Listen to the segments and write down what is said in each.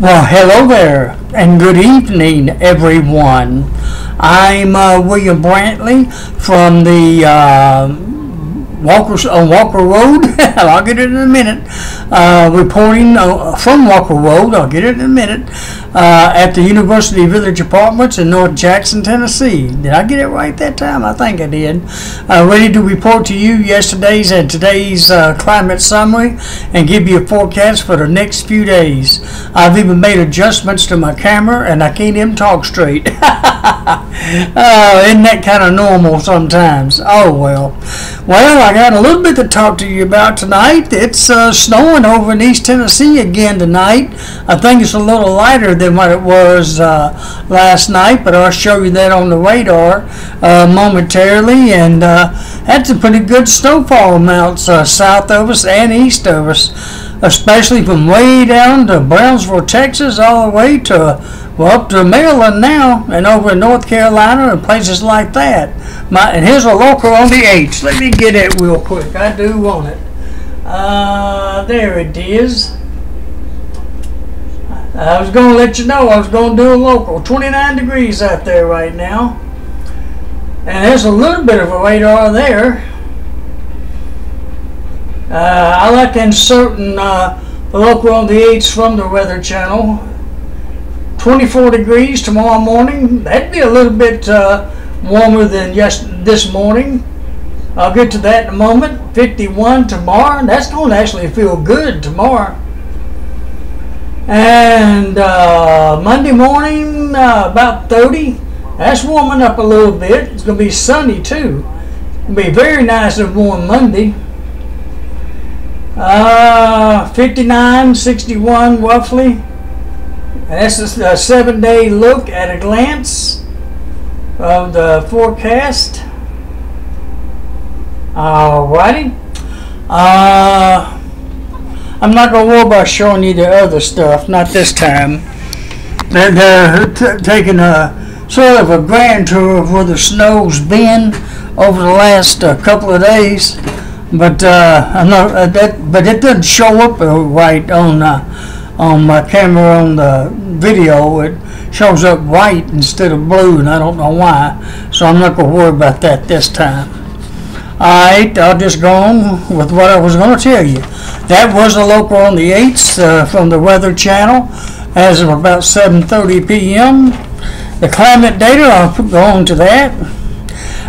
Well, hello there, and good evening, everyone. I'm William Brantley from the Walker Road. I'll get it in a minute. Reporting from Walker Road. I'll get it in a minute. At the University Village Apartments in North Jackson, Tennessee. Did I get it right that time? I think I did. Ready to report to you yesterday's and today's climate summary and give you a forecast for the next few days. I've even made adjustments to my camera and I can't even talk straight. Isn't that kind of normal sometimes? Oh well. Well, I got a little bit to talk to you about tonight. It's snowing over in East Tennessee again tonight. I think it's a little lighter than what it was last night, but I'll show you that on the radar momentarily. And had some pretty good snowfall amounts south of us and east of us, especially from way down to Brownsville, Texas, all the way to up to Maryland now, and over in North Carolina and places like that. And here's a local on the H. Let me get it real quick. I do want it. There it is. I was going to let you know I was going to do a local. 29 degrees out there right now. And there's a little bit of a radar there. I like inserting the local on the H from the Weather Channel. 24 degrees tomorrow morning. That'd be a little bit warmer than this morning. I'll get to that in a moment. 51 tomorrow. That's going to actually feel good tomorrow. And Monday morning, about 30. That's warming up a little bit. It's going to be sunny too. It'll be very nice and warm Monday. 59, 61 roughly. That's a 7-day look at a glance of the forecast. Alrighty. I'm not going to worry about showing you the other stuff, not this time. They're taking a sort of a grand tour of where the snow's been over the last couple of days, but but it doesn't show up right on my camera on the video. It shows up white instead of blue, and I don't know why, so I'm not going to worry about that this time. Alright, I'll just go on with what I was going to tell you. That was a local on the 8th from the Weather Channel as of about 7:30 p.m. The climate data, I'll go on to that.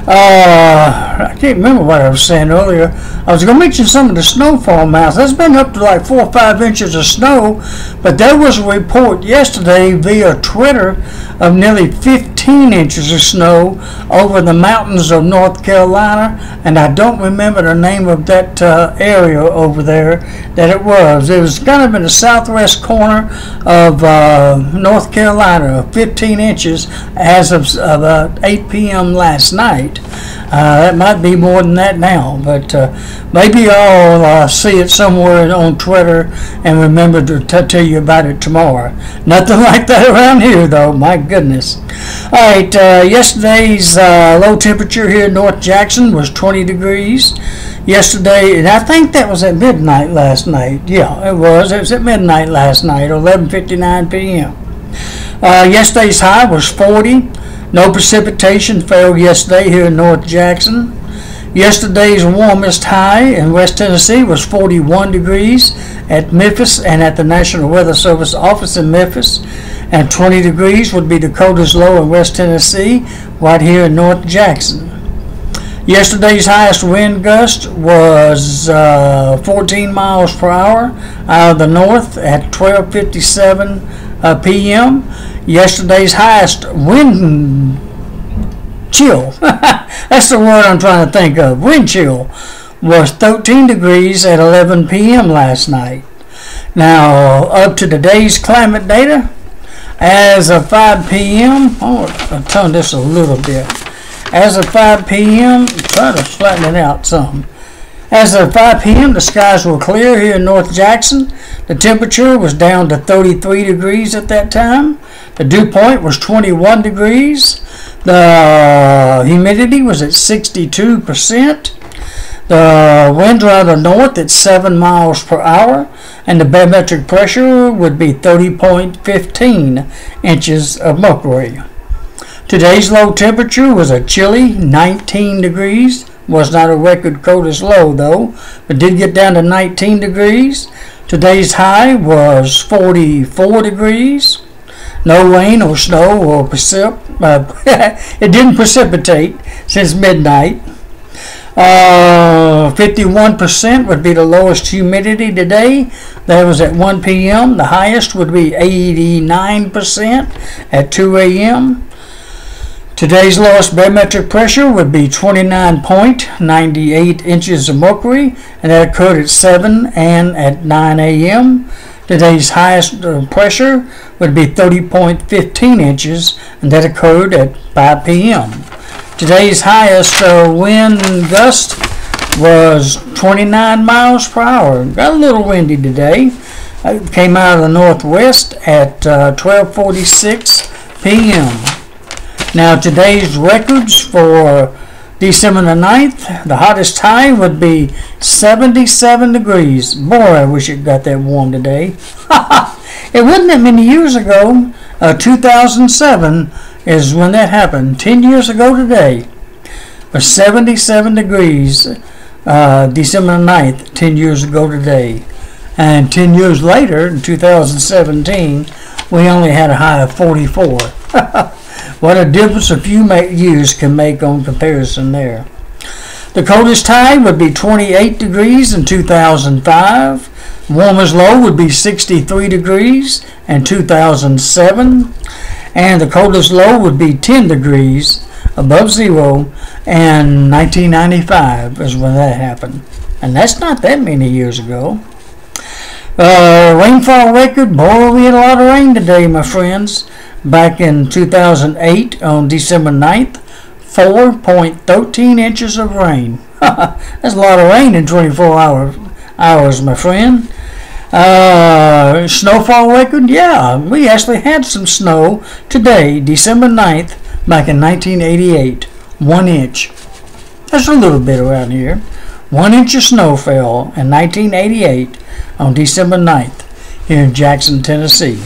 I can't remember what I was saying earlier. I was going to mention some of the snowfall amounts. That's been up to like 4 or 5 inches of snow, but there was a report yesterday via Twitter of nearly 15 inches of snow over the mountains of North Carolina, and I don't remember the name of that area over there that it was. It was kind of in the southwest corner of North Carolina, 15 inches as of 8 p.m. last night. That might be more than that now, but maybe I'll see it somewhere on Twitter and remember to tell you about it tomorrow. Nothing like that around here, though. My goodness. All right, yesterday's low temperature here in North Jackson was 20 degrees. Yesterday, and I think that was at midnight last night. Yeah, it was. It was at midnight last night, 11:59 p.m. Yesterday's high was 40. No precipitation fell yesterday here in North Jackson. Yesterday's warmest high in West Tennessee was 41 degrees at Memphis and at the National Weather Service office in Memphis. And 20 degrees would be the coldest low in West Tennessee right here in North Jackson. Yesterday's highest wind gust was 14 miles per hour out of the north at 12:57 p.m. Yesterday's highest wind chill, that's the word I'm trying to think of, wind chill, was 13 degrees at 11 p.m. last night. Now, up to today's climate data, as of 5 p.m., I'll turn this a little bit. As of 5 p.m., try to flatten it out some. As of 5 p.m., the skies were clear here in North Jackson. The temperature was down to 33 degrees at that time. The dew point was 21 degrees. The humidity was at 62%. The winds are out of north at 7 miles per hour, and the barometric pressure would be 30.15 inches of mercury. Today's low temperature was a chilly 19 degrees. Was not a record coldest low though, but did get down to 19 degrees. Today's high was 44 degrees. No rain or snow or it didn't precipitate since midnight. 51% would be the lowest humidity today. That was at 1 p.m. The highest would be 89% at 2 a.m. Today's lowest barometric pressure would be 29.98 inches of mercury, and that occurred at 7 and at 9 a.m. Today's highest pressure would be 30.15 inches, and that occurred at 5 p.m. Today's highest wind gust was 29 miles per hour. Got a little windy today. It came out of the northwest at 12:46 p.m. Now today's records for December the 9th, the hottest high would be 77 degrees. Boy, I wish it got that warm today. It wasn't that many years ago. 2007 is when that happened. 10 years ago today. For 77 degrees, December the 9th, 10 years ago today. And 10 years later, in 2017, we only had a high of 44. What a difference a few years can make on comparison there. The coldest high would be 28 degrees in 2005. Warmest low would be 63 degrees in 2007. And the coldest low would be 10 degrees above zero in 1995 is when that happened. And that's not that many years ago. Rainfall record, boy, we had a lot of rain today, my friends. Back in 2008 on December 9th, 4.13 inches of rain. That's a lot of rain in 24 hours, my friend. Snowfall record, yeah, we actually had some snow today, December 9th, back in 1988. 1 inch. That's a little bit around here. 1 inch of snow fell in 1988 on December 9th here in Jackson, Tennessee.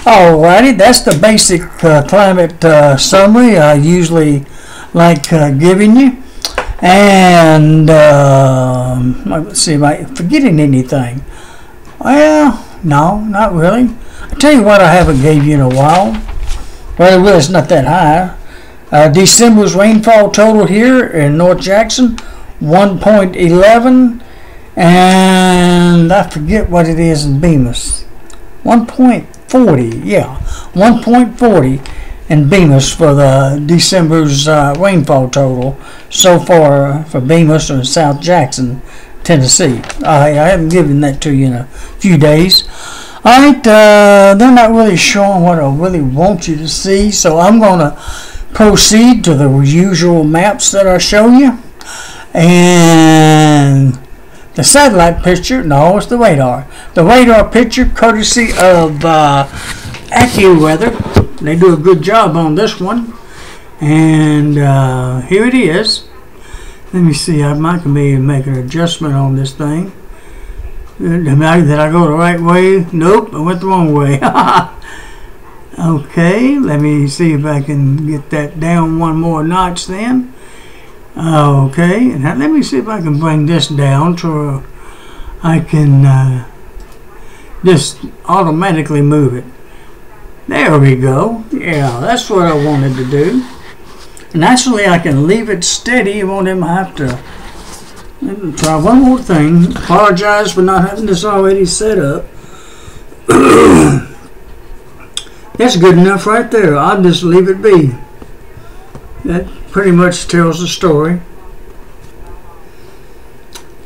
Alrighty, that's the basic climate summary I usually like giving you. And let's see, am I forgetting anything? Well, no, not really. I'll tell you what I haven't gave you in a while. Well, it's not that high. December's rainfall total here in North Jackson, 1.11. And I forget what it is in Bemis. 1.40, yeah, 1.40 in Bemis for the December's rainfall total so far for Bemis or South Jackson, Tennessee. I haven't given that to you in a few days. Alright, they're not really showing what I really want you to see, so I'm going to proceed to the usual maps that I show you. And the satellite picture, no, it's the radar. The radar picture, courtesy of AccuWeather. They do a good job on this one. And here it is. Let me see, I might be make an adjustment on this thing. Did I go the right way? Nope, I went the wrong way. Okay, let me see if I can get that down one more notch then. Okay, now let me see if I can bring this down so I can just automatically move it. There we go. Yeah, that's what I wanted to do. And actually I can leave it steady. I won't even have to try one more thing. Apologize for not having this already set up. That's good enough right there. I'll just leave it be. That pretty much tells the story.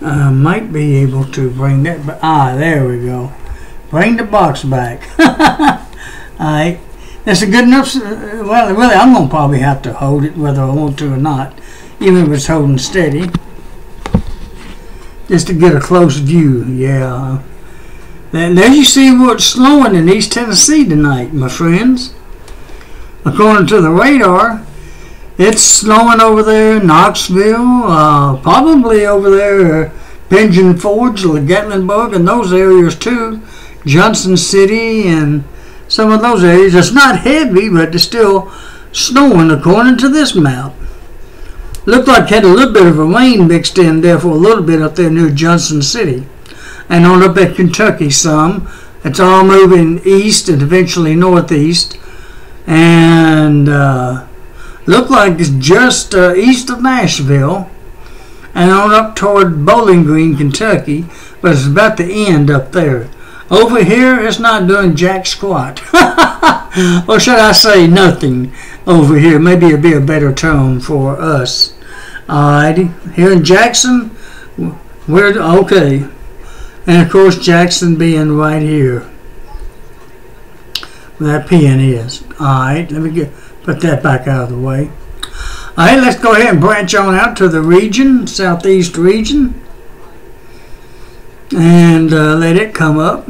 I might be able to bring that back. There we go. Bring the box back. Alright. That's a good enough. Well, really, I'm going to probably have to hold it whether I want to or not, even if it's holding steady. Just to get a close view. Yeah. There you see what's snowing in East Tennessee tonight, my friends. According to the radar, It's snowing over there in Knoxville, probably over there, Pigeon Forge, Gatlinburg, and those areas too. Johnson City and some of those areas. It's not heavy, but it's still snowing according to this map. Looked like it had a little bit of a rain mixed in there for a little bit up there near Johnson City. And on up at Kentucky some. It's all moving east and eventually northeast. And looked like it's just east of Nashville. And on up toward Bowling Green, Kentucky. But it's about to end up there. Over here, it's not doing jack squat. Or should I say nothing over here. Maybe it'd be a better term for us. Alrighty. Here in Jackson, we're okay. And of course, Jackson being right here. Where that pen is. Alright, let me put that back out of the way. Alright, let's go ahead and branch on out to the region, southeast region. And let it come up.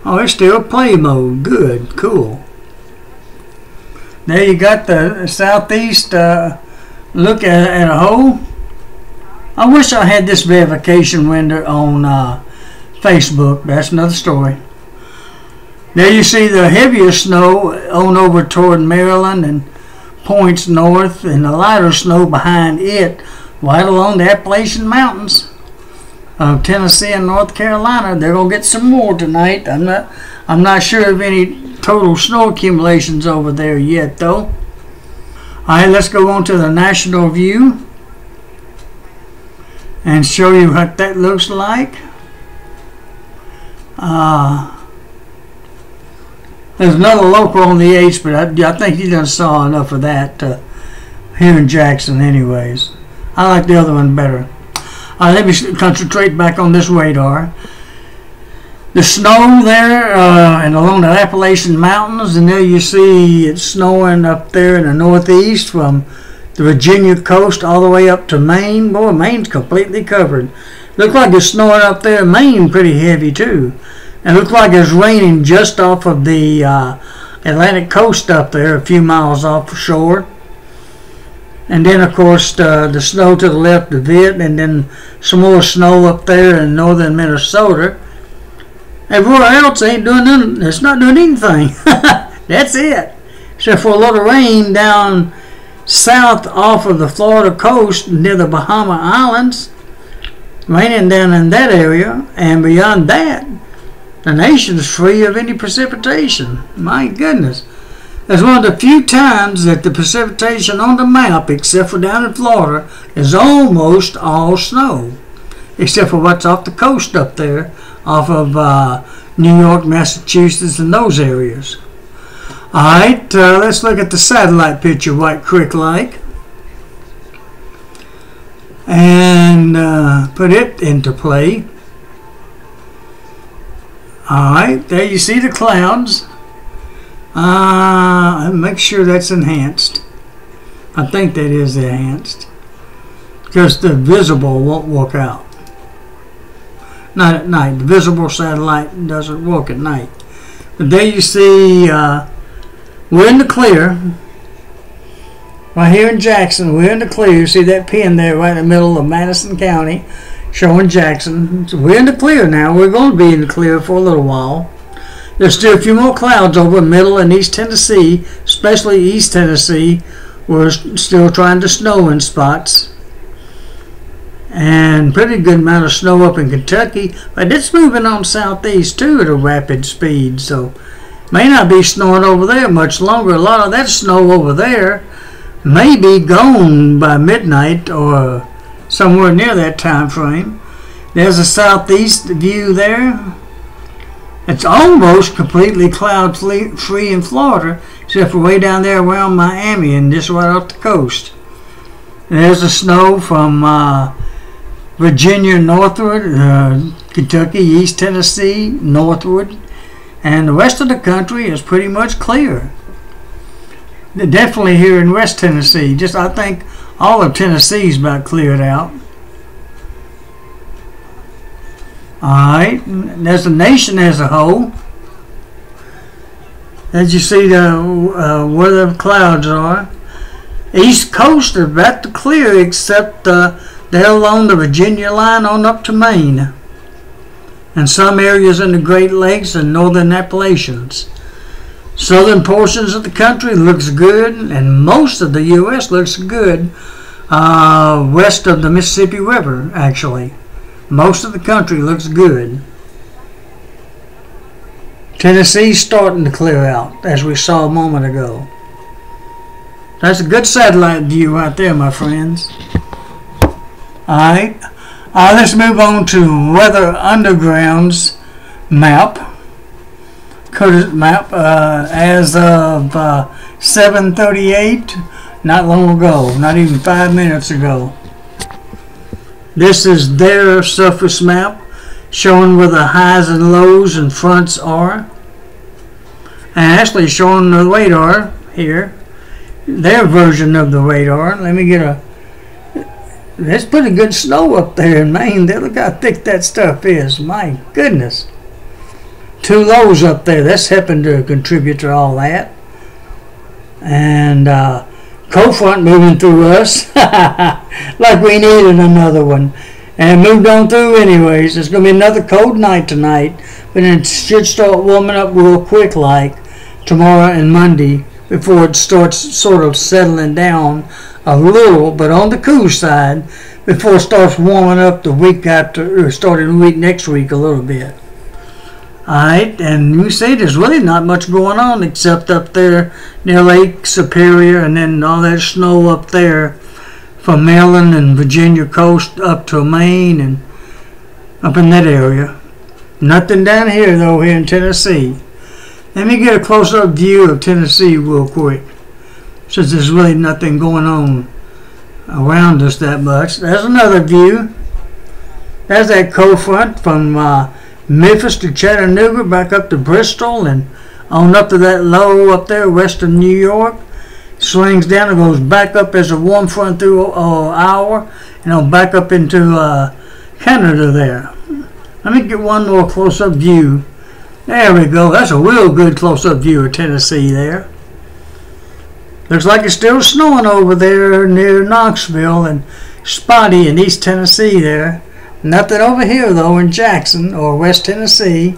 Oh, it's still play mode. Good, cool. There you got the southeast look at a hole. I wish I had this verification window on Facebook. That's another story. There you see the heavier snow on over toward Maryland and points north, and the lighter snow behind it right along the Appalachian Mountains of Tennessee and North Carolina. They're gonna get some more tonight. I'm not sure of any total snow accumulations over there yet though. Alright, let's go on to the national view and show you what that looks like. There's another local on the 8th, but I think you done saw enough of that here in Jackson anyways. I like the other one better. Let me concentrate back on this radar. The snow there and along the Appalachian Mountains, and there you see it's snowing up there in the northeast from the Virginia coast all the way up to Maine. Boy, Maine's completely covered. Looks like it's snowing up there in Maine pretty heavy too. And looks like it's raining just off of the Atlantic coast up there, a few miles offshore. And then, of course, the snow to the left of it, and then some more snow up there in northern Minnesota. Everywhere else ain't doing nothing. It's not doing anything. That's it. Except for a little rain down south off of the Florida coast near the Bahama Islands. Raining down in that area, and beyond that, the nation's free of any precipitation. My goodness. It's one of the few times that the precipitation on the map, except for down in Florida, is almost all snow. Except for what's off the coast up there, off of New York, Massachusetts, and those areas. Alright, let's look at the satellite picture, White Creek-like. And put it into play. Alright, there you see the clouds. Make sure that's enhanced. I think that is enhanced. Because the visible won't work out. Not at night. The visible satellite doesn't work at night. But there you see, we're in the clear. Right here in Jackson, we're in the clear. See that pin there right in the middle of Madison County showing Jackson. So we're in the clear now. We're going to be in the clear for a little while. There's still a few more clouds over middle and east Tennessee, especially east Tennessee. We're still trying to snow in spots. And pretty good amount of snow up in Kentucky. But it's moving on southeast too at a rapid speed. So may not be snowing over there much longer. A lot of that snow over there may be gone by midnight or somewhere near that time frame. There's a southeast view there. It's almost completely cloud free in Florida, except for way down there around Miami and just right off the coast. And there's the snow from Virginia northward, Kentucky, East Tennessee northward, and the rest of the country is pretty much clear. Definitely here in West Tennessee. Just I think all of Tennessee's about cleared out. Alright, there's the nation as a whole. As you see where the clouds are. East Coast is about to clear, except they're along the Virginia line on up to Maine, and some areas in the Great Lakes and northern Appalachians. Southern portions of the country looks good, and most of the U.S. looks good west of the Mississippi River, actually. Most of the country looks good. Tennessee's starting to clear out, as we saw a moment ago. That's a good satellite view right there, my friends. Alright, let's move on to Weather Underground's map. Curtis map as of 7:38, not long ago, not even 5 minutes ago. This is their surface map showing where the highs and lows and fronts are, and actually showing the radar here, their version of the radar. Let me get a. There's pretty good snow up there in Maine. Look how thick that stuff is. My goodness. 2 lows up there. That's helping to contribute to all that. And cold front moving through us like we needed another one, and moved on through anyways. It's going to be another cold night tonight, but it should start warming up real quick like tomorrow and Monday before it starts sort of settling down a little, but on the cool side, before it starts warming up the week after, or starting the week next week a little bit. Alright, and you see there's really not much going on except up there near Lake Superior, and then all that snow up there from Maryland and Virginia coast up to Maine and up in that area. Nothing down here though, here in Tennessee. Let me get a close-up view of Tennessee real quick, since there's really nothing going on around us that much. There's another view. There's that cold front from Memphis to Chattanooga, back up to Bristol, and on up to that low up there west of New York. Swings down and goes back up as a warm front through hour, and on back up into Canada there. Let me get one more close-up view. There we go. That's a real good close-up view of Tennessee there. Looks like it's still snowing over there near Knoxville and spotty in East Tennessee there. Nothing over here though in Jackson or West Tennessee.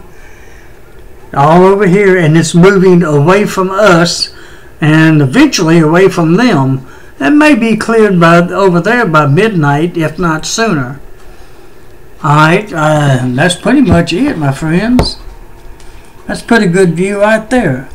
All over here, and it's moving away from us and eventually away from them. That may be cleared by over there by midnight, if not sooner. Alright, that's pretty much it, my friends. That's a pretty good view right there.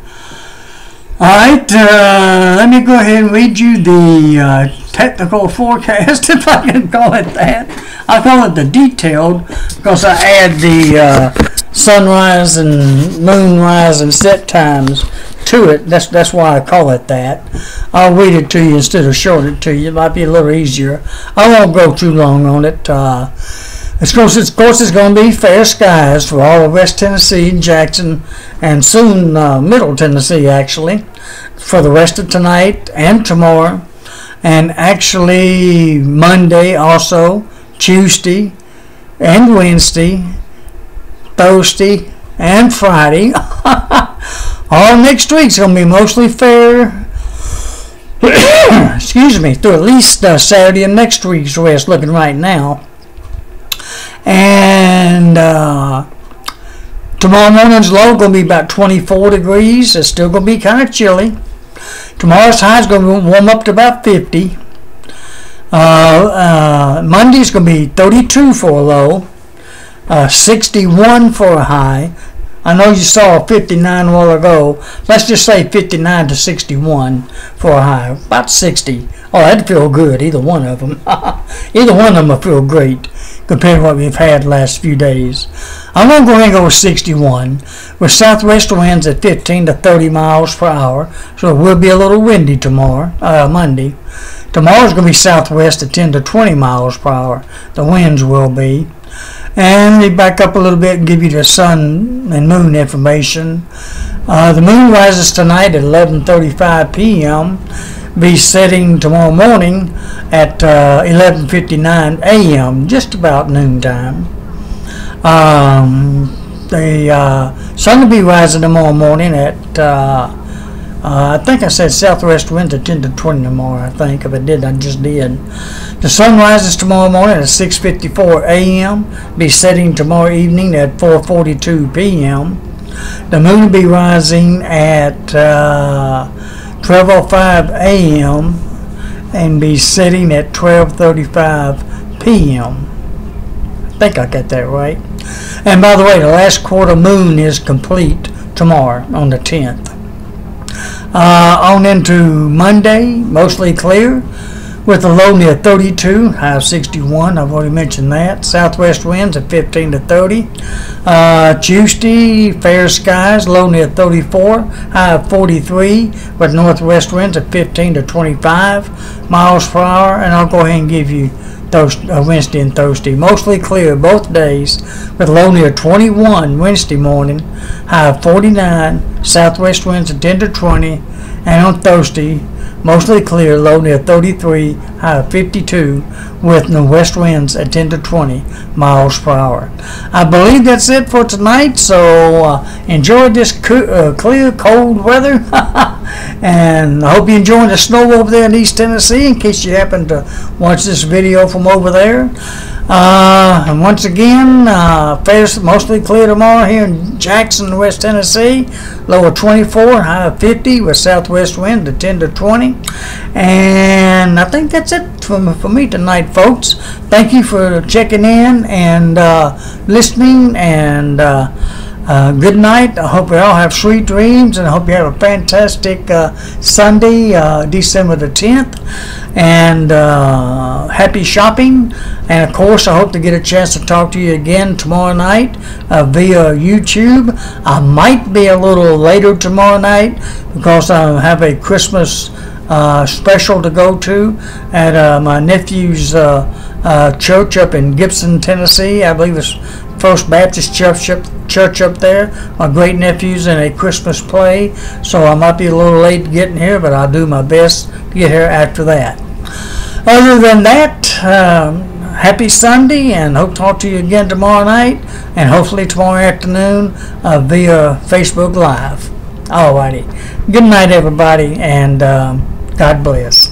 Alright, let me go ahead and read you the technical forecast, if I can call it that. I call it the detailed because I add the sunrise and moonrise and set times to it. That's why I call it that. I'll read it to you instead of showing it to you. It might be a little easier. I won't go too long on it. Of course, it's going to be fair skies for all of West Tennessee and Jackson, and soon Middle Tennessee, actually, for the rest of tonight and tomorrow, and actually Monday also, Tuesday and Wednesday, Thursday and Friday. All next week's going to be mostly fair. Excuse me, through at least Saturday and next week's the way it's looking right now. And tomorrow morning's low going to be about 24 degrees. It's still going to be kind of chilly. Tomorrow's high is going to warm up to about 50. Monday's going to be 32 for a low, 61 for a high. I know you saw 59 a while ago. Let's just say 59 to 61 for a high. About 60. Oh, that'd feel good, either one of them. Either one of them will feel great compared to what we've had the last few days. I'm going to go ahead and go with 61 with southwest winds at 15 to 30 miles per hour. So it will be a little windy tomorrow, Monday. Tomorrow's going to be southwest at 10 to 20 miles per hour. The winds will be. And let me back up a little bit and give you the sun and moon information. The moon rises tonight at 11:35 p.m. Be setting tomorrow morning at 11:59 a.m. just about noontime. The sun will be rising tomorrow morning at I think I said southwest winds at 10 to 20 tomorrow. I think if I did, I just did. The sun rises tomorrow morning at 6:54 a.m. Be setting tomorrow evening at 4:42 p.m. The moon will be rising at 12:05 a.m. and be setting at 12:35 p.m. I think I got that right. And by the way, the last quarter moon is complete tomorrow on the 10th. On into Monday, mostly clear with a low near 32, high of 61. I've already mentioned that. Southwest winds at 15 to 30. Tuesday, fair skies, low near 34, high of 43, with northwest winds at 15 to 25 miles per hour. And I'll go ahead and give you Wednesday and Thursday. Mostly clear both days with low near 21 Wednesday morning, high of 49, southwest winds at 10 to 20, and on Thursday, mostly clear, low near 33, high of 52, with northwest winds at 10 to 20 miles per hour. I believe that's it for tonight, so enjoy this clear, cold weather. And I hope you're enjoying the snow over there in East Tennessee, in case you happen to watch this video from over there. And once again, fair, mostly clear tomorrow here in Jackson, West Tennessee. Low of 24, high of 50, with southwest wind at 10 to 20. And I think that's it for me tonight, folks. Thank you for checking in and listening, and good night. I hope we all have sweet dreams, and I hope you have a fantastic Sunday, December the 10th, and happy shopping. And of course, I hope to get a chance to talk to you again tomorrow night via YouTube. I might be a little later tomorrow night because I have a Christmas special to go to at my nephew's church up in Gibson, Tennessee. I believe it's First Baptist Church up there. My great nephew's in a Christmas play, so I might be a little late getting here, but I'll do my best to get here after that. Other than that, happy Sunday, and hope to talk to you again tomorrow night, and hopefully tomorrow afternoon via Facebook Live. Alrighty. Good night, everybody, and God bless.